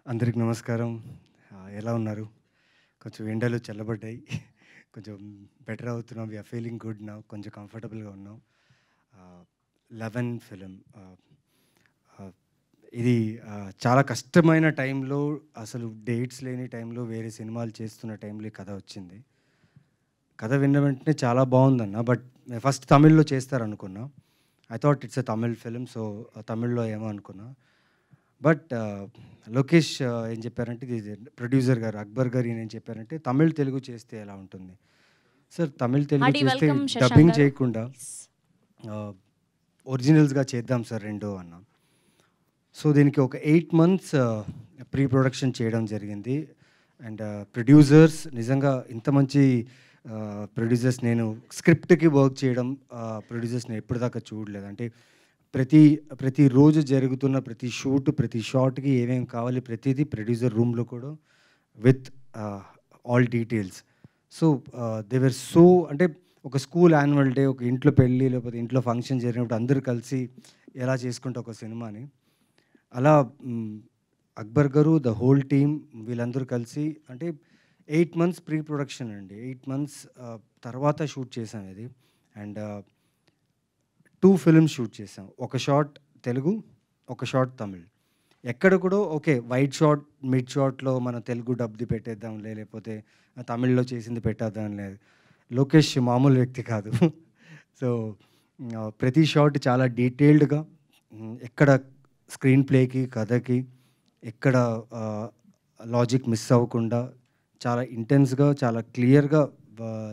అందరికి నమస్కారం. ఎలా ఉన్నారు? కొంచెం ఎండలు చల్లబడ్డాయి. కొంచెం బెటర్ అవుతున్నాం. We are feeling good now. కొంచెం కంఫర్టబుల్‌గా ఉన్నాం. 'లెవెన్' ఫిల్మ్ ఆహ్, ఇది చాలా కష్టమైన టైంలో అసలు డేట్స్ లేని టైంలో వేరే సినిమాలు చేస్తున్న టైంలో ఈ కథ వచ్చింది. కథ విన్న వెంటనే చాలా బావుందన్న. బట్ ఫస్ట్ తమిళ్‌లో చేస్తారనుకున్నా. I thought it's a Tamil film. So, తమిళ్‌లో ఏమో అనుకున్నా. బట్ లోకేష్ ఏం చెప్పారంటే ఇది ప్రొడ్యూసర్ గారు అక్బర్ గారు ఈయన ఏం చెప్పారంటే తమిళ్, తెలుగు చేస్తే ఎలా ఉంటుంది? సార్ తమిళ్, తెలుగు హార్డీ చేస్తే వెల్కమ్ శశాంక్ డబ్బింగ్ గారు. చేయకుండా ఒరిజినల్స్‌గా చేద్దాం సార్ 2 అన్నా. సో, దీనికి ఒక 8 మంత్స్ ప్రీ ప్రొడక్షన్ చేయడం జరిగింది. అండ్ ప్రొడ్యూసర్స్ నిజంగా ఇంత మంచి ప్రొడ్యూసర్స్ నేను స్క్రిప్ట్‌కి వర్క్ చేయడం ప్రొడ్యూసర్స్‌ని ఎప్పటిదాకా చూడలేదు. అంటే ప్రతి ప్రతిరోజు జరుగుతున్న ప్రతి షూట్, ప్రతి షాట్‌కి ఏమేమి కావాలి ప్రతీదీ ప్రొడ్యూసర్ రూమ్‌లో కూడా with all details. So, they were so అంటే ఒక స్కూల్ యాన్యువల్ డే, ఒక ఇంట్లో పెళ్లి, లేకపోతే ఇంట్లో ఫంక్షన్ జరిగినప్పుడు అందరూ కలిసి ఎలా చేసుకుంటే ఒక సినిమాని అలా అక్బర్ గారు, ద హోల్ టీమ్ వీళ్ళందరూ కలిసి అంటే 8 మంత్స్ ప్రీ ప్రొడక్షన్ అండి. 8 మంత్స్ తర్వాత షూట్ చేశాం ఇది. అండ్ 2 ఫిల్మ్స్ షూట్ చేసాం. ఒక షాట్ తెలుగు, ఒక షాట్ తమిళ్. ఎక్కడ కూడా ఓకే. వైట్ షాట్, మిడ్ షాట్‌లో మనం తెలుగు డబ్‌ది పెట్టేద్దాంలే, లేకపోతే తమిళ్‌లో చేసింది పెట్టేద్దాంలే. లోకేష్ మామూలు వ్యక్తి కాదు. సో, ప్రతి షాట్ చాలా డీటెయిల్డ్‌గా ఎక్కడ స్క్రీన్ ప్లేకి, కథకి ఎక్కడ లాజిక్ మిస్ అవ్వకుండా చాలా ఇంటెన్స్‌గా, చాలా క్లియర్‌గా ఆహ్,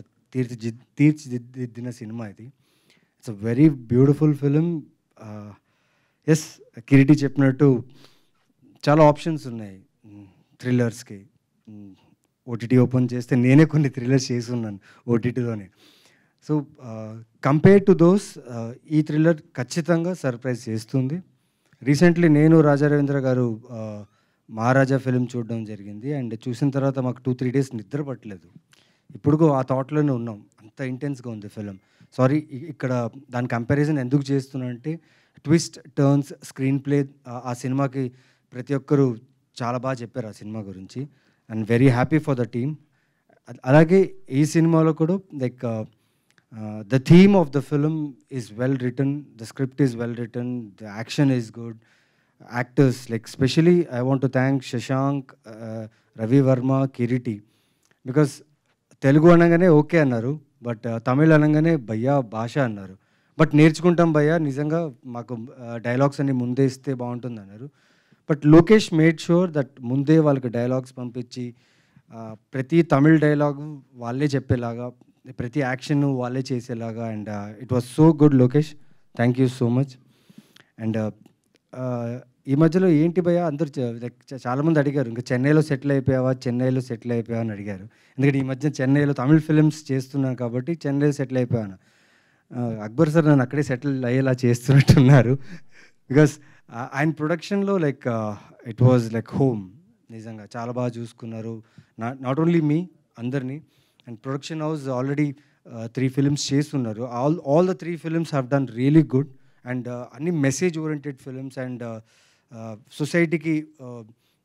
తీర్చిదిద్దిన సినిమా ఇది. It's a very beautiful film. Yes, Kireeti చెప్పినట్టు చాలా ఆప్షన్స్ ఉన్నాయి థ్రిల్లర్స్‌కి. ఓటీటీ ఓపెన్ చేస్తే నేనే కొన్ని థ్రిల్లర్స్ చేసున్నాను ఓటీటీలోనే. సో, కంపేర్ టు దోస్ ఈ థ్రిల్లర్ ఖచ్చితంగా సర్ప్రైజ్ చేస్తుంది. రీసెంట్లీ నేను రాజా రవీంద్ర గారు 'మహారాజా' ఫిల్మ్ చూడడం జరిగింది. అండ్ చూసిన తర్వాత మాకు 2, 3 డేస్ నిద్ర పట్టలేదు. ఇప్పుడుకు ఆ థాట్‌లోనే ఉన్నాం. అంత ఇంటెన్స్‌గా ఉంది ఫిల్మ్. సారీ, ఇక్కడ దాని కంపారిజన్ ఎందుకు చేస్తున్నా అంటే ట్విస్ట్, టర్న్స్, స్క్రీన్ ప్లే ఆ సినిమాకి ప్రతి ఒక్కరు చాలా బాగా చెప్పారు ఆ సినిమా గురించి. And very happy for the team. అలాగే ఈ సినిమాలో కూడా like the theme of the film is well written, the script is well written, the action is good. Actors like specially I want to thank Shashank, Ravi Varma, Kireeti. Because Telugu అనగానే okay అన్నారు. But Tamil అనగానే భయ్యా భాష అన్నారు. బట్ నేర్చుకుంటాం భయ్యా, నిజంగా మాకు డైలాగ్స్ అన్నీ ముందే ఇస్తే బాగుంటుందన్నారు. But Lokesh made sure that ముందే వాళ్ళకి డైలాగ్స్ పంపించి ప్రతి తమిళ్ డైలాగు వాళ్ళే చెప్పేలాగా, ప్రతి యాక్షన్ వాళ్ళే చేసేలాగా. And it was so good Lokesh. Thank you so much. And ఈ మధ్యలో ఏంటి భయ్యా అందరూ లైక్ చాలామంది అడిగారు, ఇంకా చెన్నైలో సెటిల్ అయిపోయావా, చెన్నైలో సెటిల్ అయిపోయావా అని అడిగారు. ఎందుకంటే ఈ మధ్య చెన్నైలో తమిళ్ ఫిలిమ్స్ చేస్తున్నాను కాబట్టి చెన్నైలో సెటిల్ అయిపోయాను. అక్బర్ సార్ నన్ను అక్కడే సెటిల్ అయ్యేలా చేస్తున్నట్టున్నారు. బికాస్ ఆయన ప్రొడక్షన్‌లో like it was like home. నిజంగా చాలా బాగా చూసుకున్నారు. నాట్ ఓన్లీ మీ, అందరిని. And production house already 3 films చేస్తున్నారు. All the 3 films have done really good. And అన్ని మెసేజ్ ఓరియెంటెడ్ ఫిలిమ్స్. అండ్ సొసైటీకి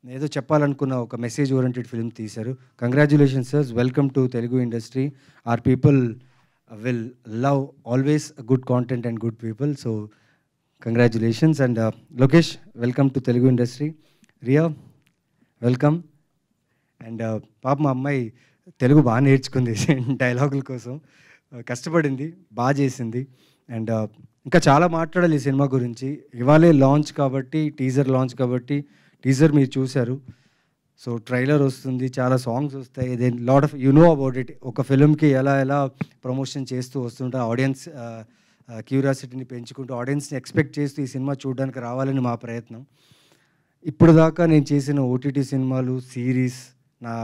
ఏదో చెప్పాలనుకున్న ఒక మెసేజ్ ఓరియెంటెడ్ ఫిల్మ్ తీశారు. Congratulations sir. Welcome to Telugu industry. Our people will love always good content and good people. So congratulations. And Lokesh, welcome to Telugu industry. Riya, welcome. And పాప మా అమ్మాయి తెలుగు బాగా నేర్చుకుంది డైలాగుల కోసం. కష్టపడింది, బాగా చేసింది. అండ్ ఇంకా చాలా మాట్లాడాలి ఈ సినిమా గురించి. ఇవాళే లాంచ్ కాబట్టి, టీజర్ లాంచ్ కాబట్టి, టీజర్ మీరు చూశారు. సో ట్రైలర్ వస్తుంది, చాలా సాంగ్స్ వస్తాయి. Then lot of you know about it. ఒక ఫిల్మ్కి ఎలా ఎలా ప్రమోషన్ చేస్తూ వస్తుంటే ఆడియన్స్ క్యూరియాసిటీని పెంచుకుంటూ, ఆడియన్స్ని ఎక్స్పెక్ట్ చేస్తూ ఈ సినిమా చూడడానికి రావాలని మా ప్రయత్నం. ఇప్పుడు దాకా నేను చేసిన ఓటీటీ సినిమాలు, సిరీస్, నా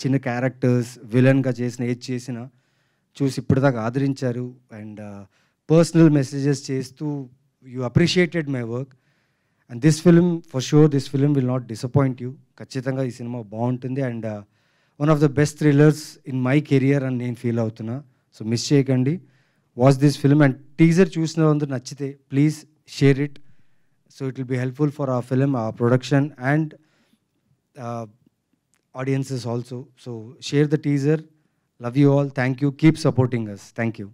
చిన్న క్యారెక్టర్స్, విలన్గా చేసిన ఏది చేసినా చూసి ఇప్పటిదాకా ఆదరించారు. అండ్ పర్సనల్ మెసేజెస్ చేస్తూ you appreciated my work. And this film for sure, this film will not disappoint you. ఖచ్చితంగా ఈ సినిమా బాగుంటుంది. And one of the best thrillers in my career అని నేను ఫీల్ అవుతున్నా. సో మిస్ చేయకండి. Watch this film. And teaser చూసిన అందరూ నచ్చితే please share it. So it will be helpful for our film, our production, and audiences also. So share the teaser. Love you all. Thank you. Keep supporting us. Thank you.